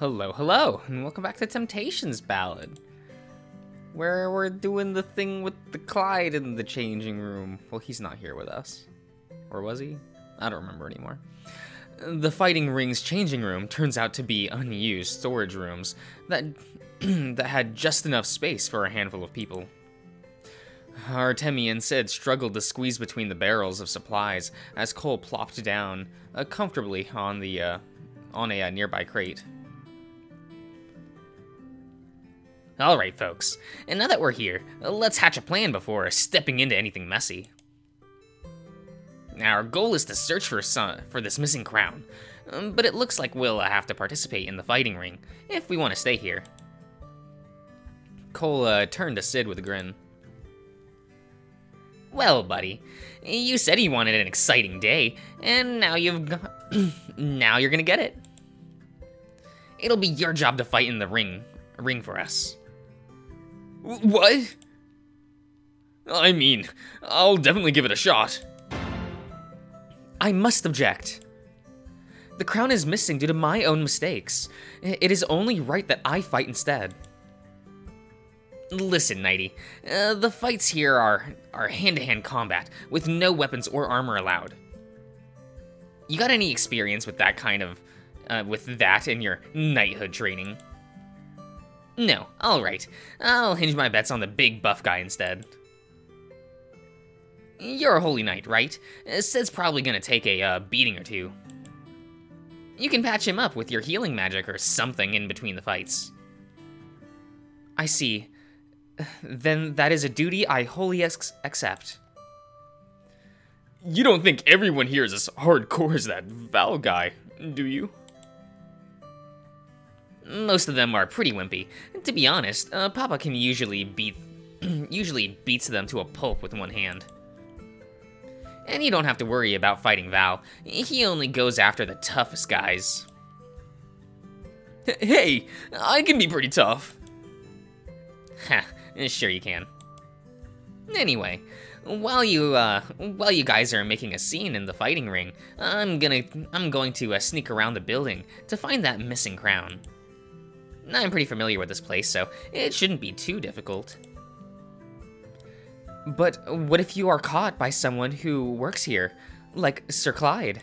Hello, and welcome back to Temptations Ballad, where we're doing the thing with the Clyde in the changing room. Well, he's not here with us. Or was he? I don't remember anymore. The Fighting Ring's changing room turns out to be unused storage rooms that, that had just enough space for a handful of people. Artemi and Sid struggled to squeeze between the barrels of supplies as Cole plopped down comfortably on a nearby crate. Alright, folks, and now that we're here, let's hatch a plan before stepping into anything messy. Our goal is to search for this missing crown, but it looks like we'll have to participate in the fighting ring if we want to stay here. Cole turned to Sid with a grin. Well, buddy, you said you wanted an exciting day, and now now you're gonna get it. It'll be your job to fight in the ring for us. What? I mean, I'll definitely give it a shot. I must object. The crown is missing due to my own mistakes. It is only right that I fight instead. Listen, Knighty, the fights here are hand-to-hand combat, with no weapons or armor allowed. You got any experience with that with that in your knighthood training? No, alright. I'll hinge my bets on the big buff guy instead. You're a holy knight, right? Sid's probably gonna take a beating or two. You can patch him up with your healing magic or something in between the fights. I see. Then that is a duty I wholly accept. You don't think everyone here is as hardcore as that Val guy, do you? Most of them are pretty wimpy. To be honest, Papa can usually beats them to a pulp with one hand. And you don't have to worry about fighting Val. He only goes after the toughest guys. Hey, I can be pretty tough. Ha, sure you can. Anyway, while you guys are making a scene in the fighting ring, I'm going to sneak around the building to find that missing crown. I'm pretty familiar with this place, so it shouldn't be too difficult. But what if you are caught by someone who works here, like Sir Clyde?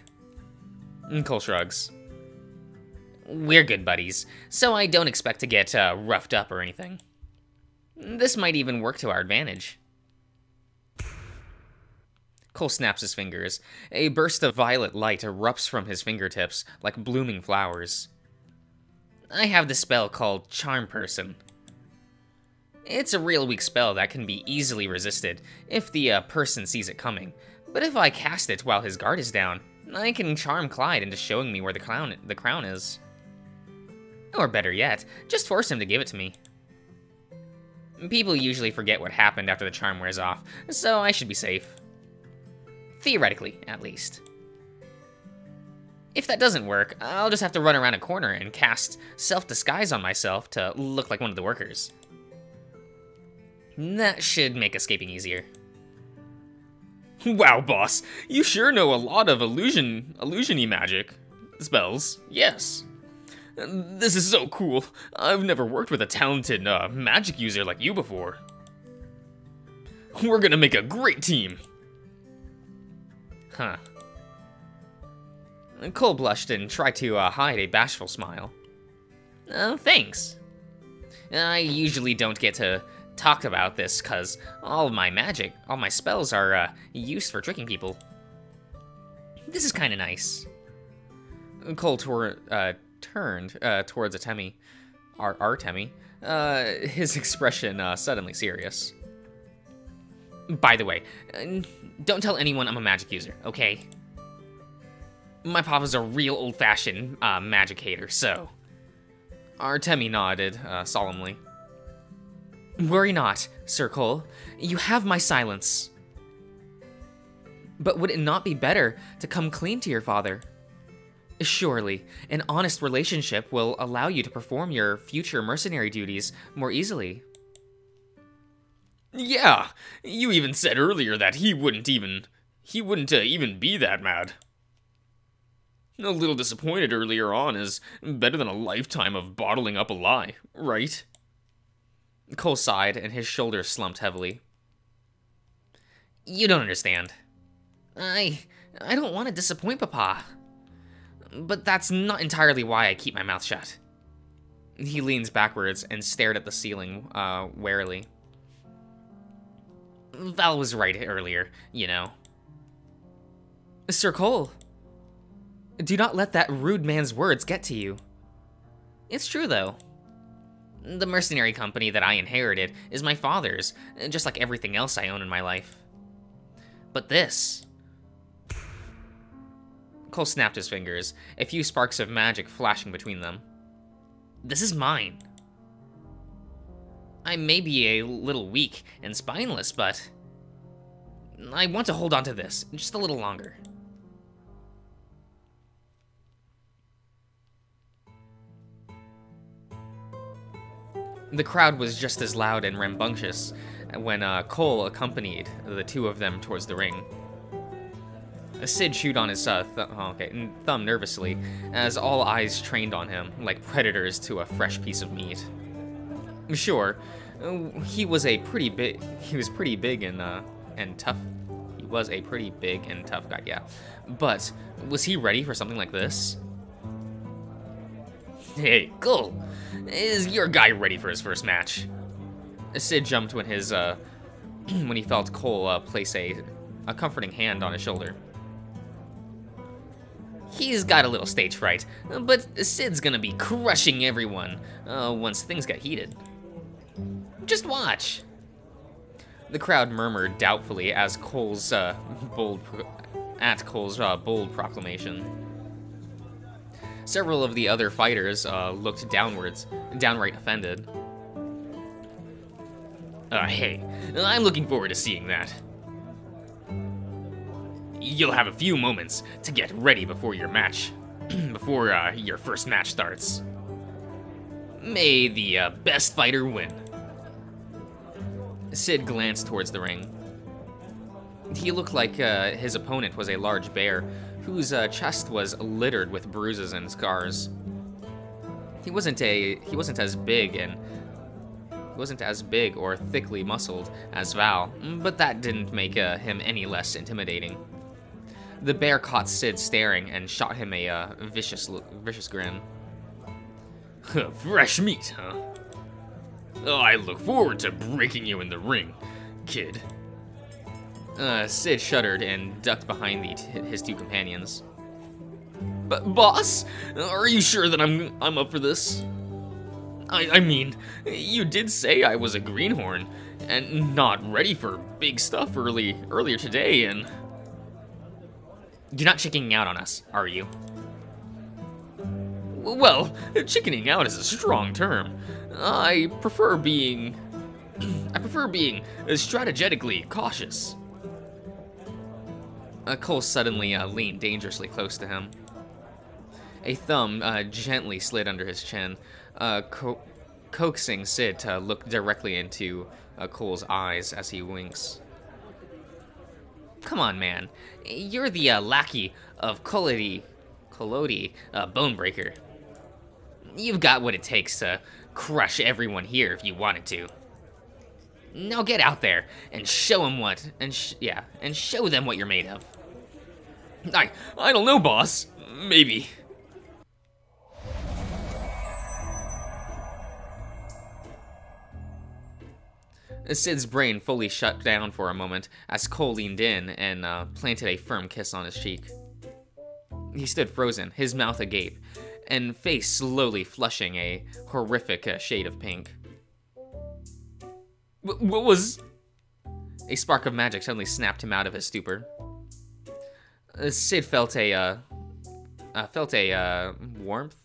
Cole shrugs. We're good buddies, so I don't expect to get roughed up or anything. This might even work to our advantage. Cole snaps his fingers. A burst of violet light erupts from his fingertips like blooming flowers. I have the spell called Charm Person. It's a real weak spell that can be easily resisted if the person sees it coming, but if I cast it while his guard is down, I can charm Clyde into showing me where the crown is. Or better yet, just force him to give it to me. People usually forget what happened after the charm wears off, so I should be safe. Theoretically, at least. If that doesn't work, I'll just have to run around a corner and cast self-disguise on myself to look like one of the workers. That should make escaping easier. Wow, boss, you sure know a lot of illusion-y magic spells. Yes. This is so cool. I've never worked with a talented magic user like you before. We're gonna make a great team. Huh. Cole blushed and tried to hide a bashful smile. Thanks. I usually don't get to talk about this because all my spells are used for tricking people. This is kind of nice. Cole turned towards Artemi, his expression suddenly serious. By the way, don't tell anyone I'm a magic user, okay? My papa's a real old-fashioned magic hater, so... Artemi nodded solemnly. Worry not, Sir Cole. You have my silence. But would it not be better to come clean to your father? Surely, an honest relationship will allow you to perform your future mercenary duties more easily. Yeah, you even said earlier that he wouldn't even be that mad. A little disappointed earlier on is better than a lifetime of bottling up a lie, right? Cole sighed, and his shoulders slumped heavily. You don't understand. I don't want to disappoint Papa. But that's not entirely why I keep my mouth shut. He leans backwards and stared at the ceiling, warily. Val was right earlier, you know. Sir Cole, do not let that rude man's words get to you. It's true, though. The mercenary company that I inherited is my father's, just like everything else I own in my life. But this... Cole snapped his fingers, a few sparks of magic flashing between them. This is mine. I may be a little weak and spineless, but I want to hold on to this just a little longer. The crowd was just as loud and rambunctious when Cole accompanied the two of them towards the ring. Sid chewed on his thumb nervously, as all eyes trained on him, like predators to a fresh piece of meat. Sure, he was pretty big and tough. He was a pretty big and tough guy, yeah. But was he ready for something like this? Hey, Cole, is your guy ready for his first match? Sid jumped when when he felt Cole place a comforting hand on his shoulder. He's got a little stage fright, but Sid's gonna be crushing everyone once things get heated. Just watch. The crowd murmured doubtfully as Cole's bold proclamation. Several of the other fighters looked downright offended. Hey, I'm looking forward to seeing that. You'll have a few moments to get ready before your match, before your first match starts. May the best fighter win. Sid glanced towards the ring. He looked like his opponent was a large bear, whose chest was littered with bruises and scars. He wasn't as big or thickly muscled as Val, but that didn't make him any less intimidating. The bear caught Sid staring and shot him a vicious grin. Fresh meat, huh? Oh, I look forward to breaking you in the ring, kid. Sid shuddered and ducked behind his two companions. But boss, are you sure that I'm up for this? I mean, you did say I was a greenhorn and not ready for big stuff earlier today, and you're not chickening out on us, are you? Well, chickening out is a strong term. I prefer being strategically cautious. Cole suddenly leaned dangerously close to him. A thumb gently slid under his chin, coaxing Sid to look directly into Cole's eyes as he winks. Come on, man. You're the lackey of Collodi, Bonebreaker. You've got what it takes to crush everyone here if you wanted to. Now get out there and show them and show them what you're made of. I don't know, boss. Maybe. Sid's brain fully shut down for a moment as Cole leaned in and planted a firm kiss on his cheek. He stood frozen, his mouth agape, and face slowly flushing a horrific shade of pink. What was... A spark of magic suddenly snapped him out of his stupor. Sid felt a warmth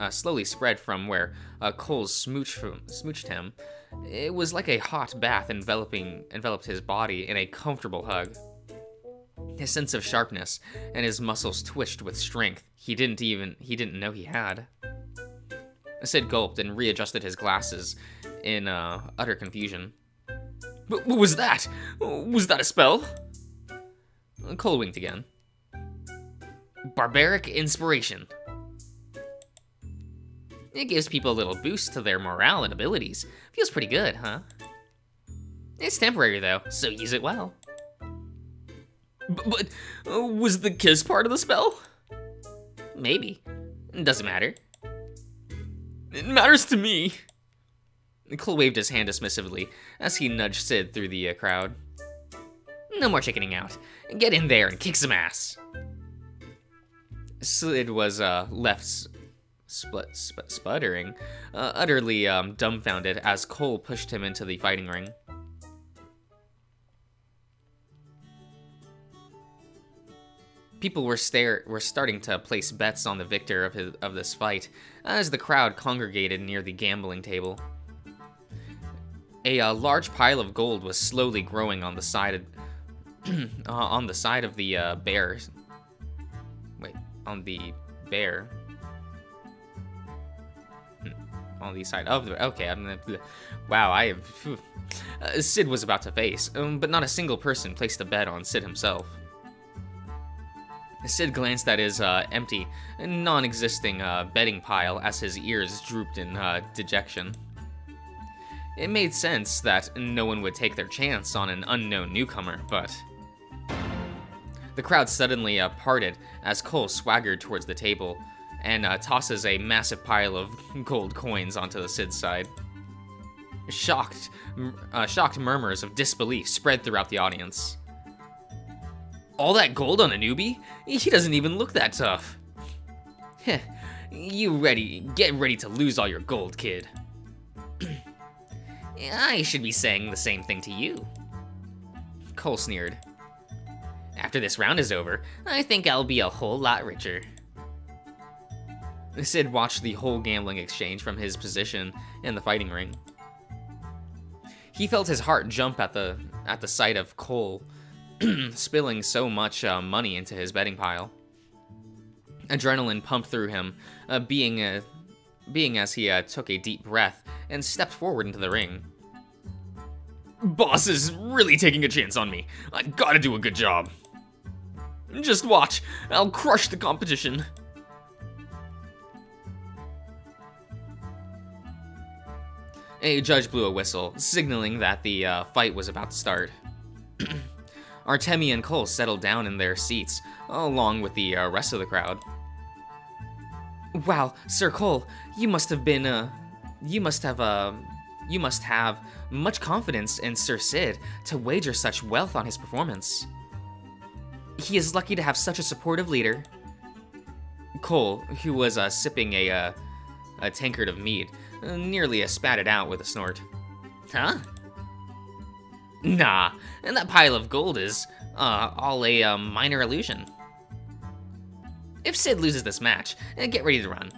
slowly spread from where Cole smooched him. It was like a hot bath enveloped his body in a comfortable hug. His sense of sharpness and his muscles twitched with strength he didn't know he had. Sid gulped and readjusted his glasses in utter confusion. What was that? Was that a spell? Cole winked again. Barbaric Inspiration. It gives people a little boost to their morale and abilities. Feels pretty good, huh? It's temporary though, so use it well. But was the kiss part of the spell? Maybe. Doesn't matter. It matters to me. Cole waved his hand dismissively as he nudged Sid through the crowd. No more chickening out. Get in there and kick some ass. Sid was left sputtering, utterly dumbfounded as Cole pushed him into the fighting ring. People were starting to place bets on the victor of this fight as the crowd congregated near the gambling table. A large pile of gold was slowly growing on the side of the bear. Wait, on the bear. On the side of the... Okay, wow, I have... Sid was about to face, but not a single person placed a bet on Sid himself. Sid glanced at his empty, non-existing betting pile as his ears drooped in dejection. It made sense that no one would take their chance on an unknown newcomer, but... The crowd suddenly parted as Cole swaggered towards the table and tosses a massive pile of gold coins onto the Sid's side. Shocked murmurs of disbelief spread throughout the audience. All that gold on a newbie? He doesn't even look that tough. Heh, get ready to lose all your gold, kid. I should be saying the same thing to you. Cole sneered. After this round is over, I think I'll be a whole lot richer. Sid watched the whole gambling exchange from his position in the fighting ring. He felt his heart jump at the sight of Cole spilling so much money into his betting pile. Adrenaline pumped through him, being as he took a deep breath and stepped forward into the ring. Boss is really taking a chance on me. I gotta do a good job. Just watch, I'll crush the competition. A judge blew a whistle, signaling that the fight was about to start. Artemi and Cole settled down in their seats, along with the rest of the crowd. Wow, Sir Cole, you must have much confidence in Sir Sid to wager such wealth on his performance. He is lucky to have such a supportive leader. Cole, who was sipping a tankard of mead, nearly spat it out with a snort. Huh? Nah, and that pile of gold is all a minor illusion. If Sid loses this match, get ready to run.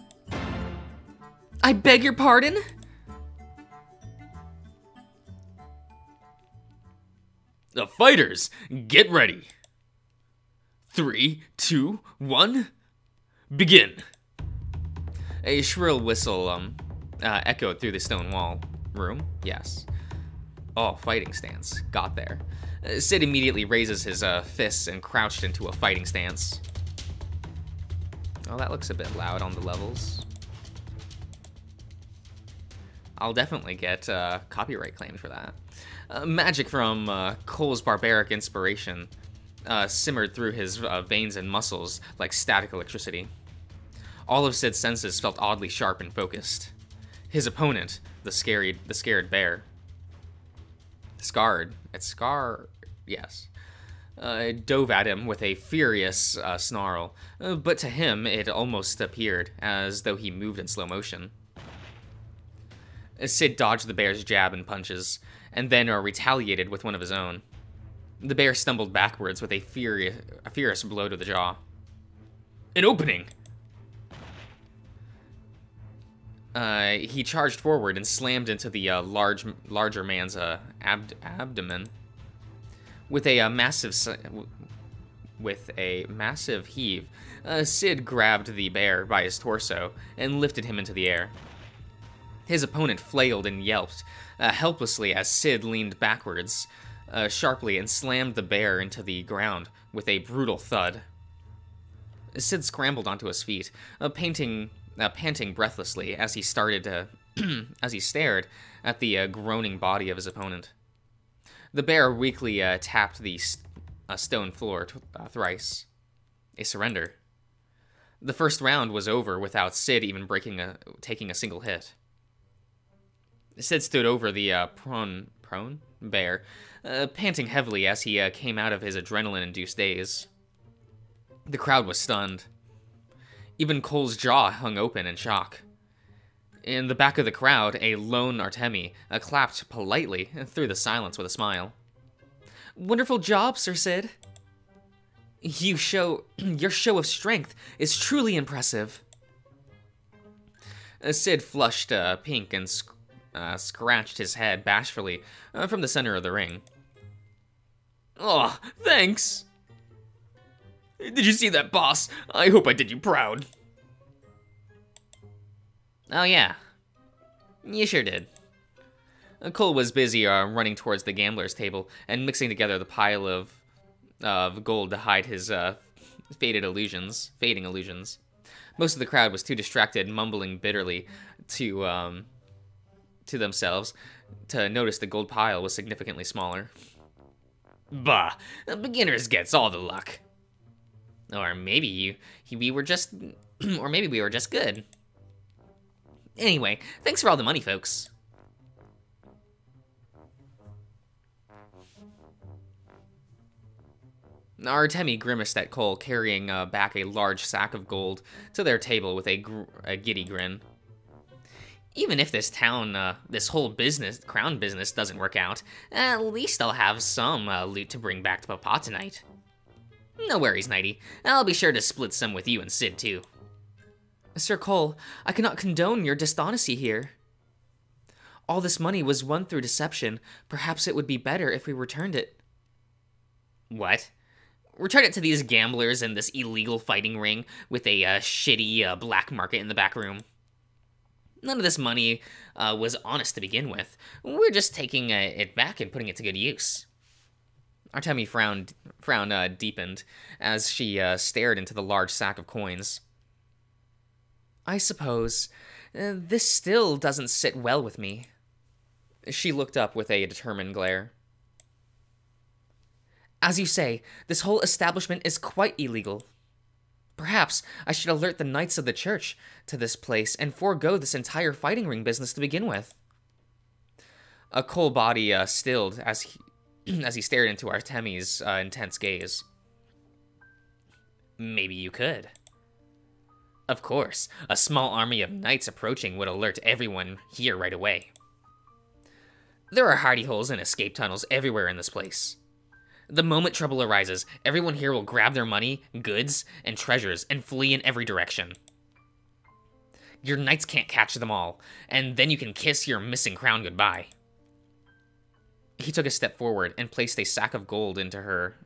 I beg your pardon? The fighters, get ready. 3, 2, 1, begin. A shrill whistle echoed through the stone wall. Room? Yes. Oh, fighting stance. Got there. Sid immediately raises his fists and crouched into a fighting stance. Oh, that looks a bit loud on the levels. I'll definitely get copyright claimed for that. Magic from Cole's barbaric inspiration simmered through his veins and muscles like static electricity. All of Sid's senses felt oddly sharp and focused. His opponent, the scared bear, dove at him with a furious snarl, but to him it almost appeared as though he moved in slow motion. Sid dodged the bear's jab and punches, and then retaliated with one of his own. The bear stumbled backwards with a furious blow to the jaw. An opening! He charged forward and slammed into the larger man's abdomen. With a massive heave, Sid grabbed the bear by his torso and lifted him into the air. His opponent flailed and yelped helplessly as Sid leaned backwards sharply and slammed the bear into the ground with a brutal thud. Sid scrambled onto his feet, panting breathlessly as he started to, as he stared at the groaning body of his opponent. The bear weakly tapped the stone floor thrice. A surrender. The first round was over without Sid even taking a single hit. Sid stood over the prone bear, panting heavily as he came out of his adrenaline-induced daze. The crowd was stunned. Even Cole's jaw hung open in shock. In the back of the crowd, a lone Artemi clapped politely through the silence with a smile. "Wonderful job, Sir Sid. Your show of strength is truly impressive." Sid flushed pink and scratched his head bashfully from the center of the ring. "Aw, thanks. Did you see that, boss? I hope I did you proud." "Oh yeah, you sure did." Cole was busy running towards the gambler's table and mixing together the pile of gold to hide his fading illusions. Most of the crowd was too distracted, mumbling bitterly to themselves, to notice the gold pile was significantly smaller. "Bah, beginners gets all the luck." Or maybe we were just good. Anyway, thanks for all the money, folks. Artemi grimaced at Cole, carrying back a large sack of gold to their table with a giddy grin. "Even if this whole crown business doesn't work out, at least I'll have some loot to bring back to Papa tonight." "No worries, Nighty. I'll be sure to split some with you and Sid, too." "Sir Cole, I cannot condone your dishonesty here. All this money was won through deception. Perhaps it would be better if we returned it." "What? Return it to these gamblers in this illegal fighting ring with a shitty black market in the back room? None of this money was honest to begin with. We're just taking it back and putting it to good use." Artemi frown deepened as she stared into the large sack of coins. "I suppose this still doesn't sit well with me." She looked up with a determined glare. "As you say, this whole establishment is quite illegal. Perhaps I should alert the Knights of the Church to this place and forego this entire fighting ring business to begin with." A Cole body stilled as he stared into Artemi's intense gaze. "Maybe you could." "Of course, a small army of knights approaching would alert everyone here right away. There are hidey holes and escape tunnels everywhere in this place. The moment trouble arises, everyone here will grab their money, goods, and treasures and flee in every direction. Your knights can't catch them all, and then you can kiss your missing crown goodbye." He took a step forward and placed a sack of gold into her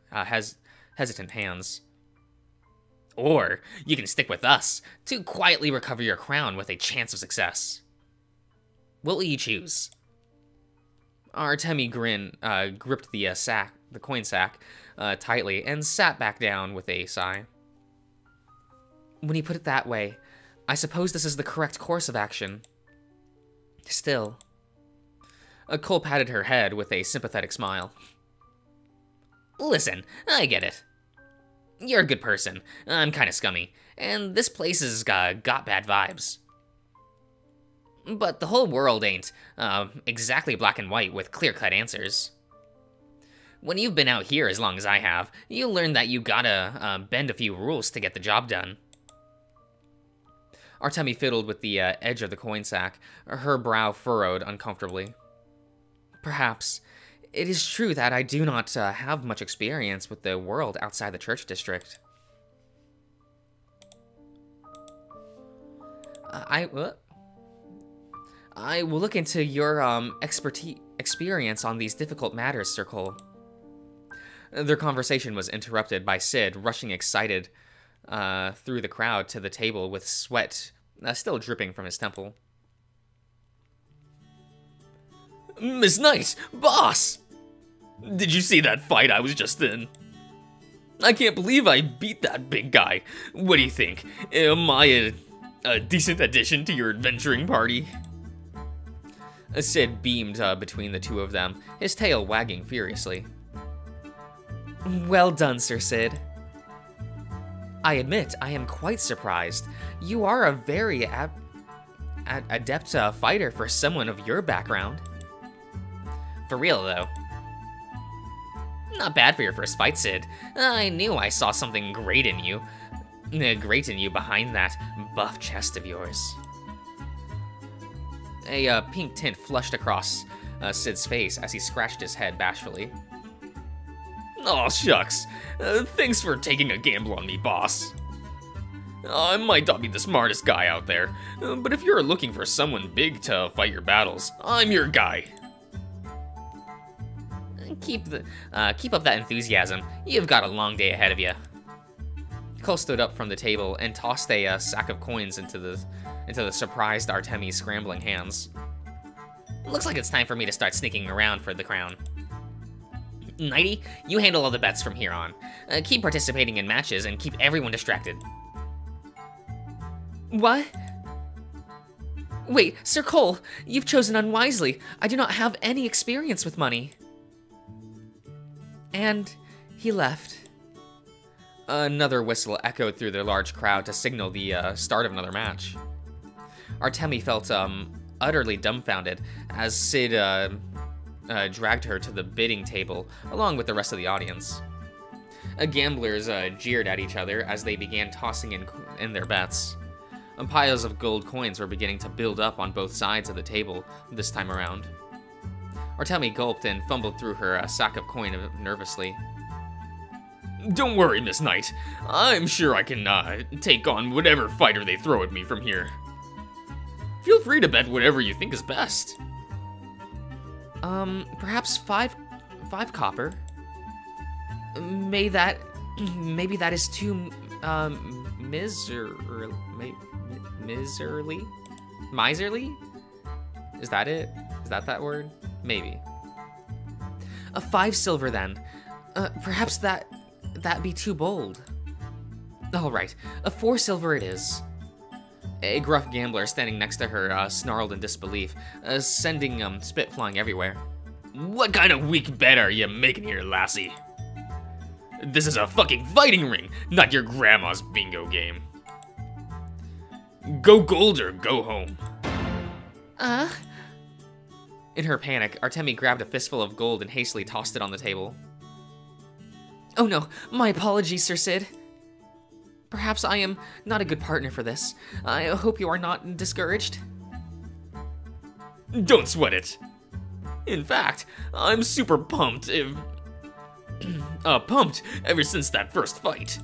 hesitant hands. "Or you can stick with us to quietly recover your crown with a chance of success. What will you choose?" Artemi gripped the coin sack, tightly and sat back down with a sigh. "When you put it that way, I suppose this is the correct course of action. Still..." Cole patted her head with a sympathetic smile. "Listen, I get it. You're a good person. I'm kind of scummy, and this place has got bad vibes. But the whole world ain't exactly black and white with clear-cut answers. When you've been out here as long as I have, you'll learn that you gotta bend a few rules to get the job done." Artemi fiddled with the edge of the coin sack, her brow furrowed uncomfortably. "Perhaps it is true that I do not have much experience with the world outside the church district. I will look into your experience on these difficult matters, Sir Cole." Their conversation was interrupted by Sid rushing excited through the crowd to the table with sweat still dripping from his temple. "Miss Knight! Boss! Did you see that fight I was just in?" I can't believe I beat that big guy. What do you think? Am I a decent addition to your adventuring party? Sid beamed between the two of them, his tail wagging furiously. Well done, Sir Sid. I admit, I am quite surprised. You are a very adept fighter for someone of your background. For real, though. Not bad for your first fight, Sid. I knew I saw something great in you. Great in you behind that buff chest of yours. A pink tint flushed across Sid's face as he scratched his head bashfully. Aw, shucks. Thanks for taking a gamble on me, boss. I might not be the smartest guy out there, but if you're looking for someone big to fight your battles, I'm your guy. Keep up that enthusiasm. You've got a long day ahead of you. Cole stood up from the table and tossed a sack of coins into the surprised Artemi's scrambling hands. Looks like it's time for me to start sneaking around for the crown. Nighty, you handle all the bets from here on. Keep participating in matches and keep everyone distracted. What? Wait, Sir Cole, you've chosen unwisely. I do not have any experience with money. And he left. Another whistle echoed through the large crowd to signal the start of another match. Artemi felt utterly dumbfounded as Sid dragged her to the bidding table along with the rest of the audience. Gamblers jeered at each other as they began tossing in their bets. Piles of gold coins were beginning to build up on both sides of the table this time around. Artemi gulped and fumbled through her sack of coin nervously. Don't worry, Miss Knight. I'm sure I can take on whatever fighter they throw at me from here. Feel free to bet whatever you think is best. Perhaps five copper. Maybe that is too miserly? Is that it? Is that word? Maybe. 5 silver then. Perhaps that be too bold. All right, 4 silver it is. A gruff gambler standing next to her snarled in disbelief, sending spit flying everywhere. What kind of weak bet are you making here, lassie? This is a fucking fighting ring, not your grandma's bingo game. Go gold or go home. In her panic, Artemi grabbed a fistful of gold and hastily tossed it on the table. Oh no, my apologies, Sir Sid. Perhaps I am not a good partner for this. I hope you are not discouraged. Don't sweat it. In fact, I'm super pumped pumped ever since that first fight.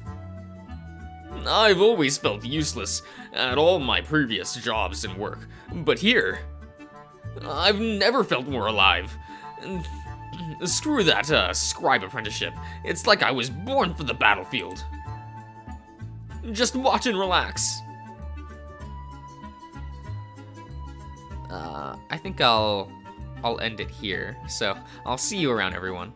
I've always felt useless at all my previous jobs and work, but here, I've never felt more alive. Screw that scribe apprenticeship. It's like I was born for the battlefield. Just watch and relax. I think I'll end it here. So I'll see you around, everyone.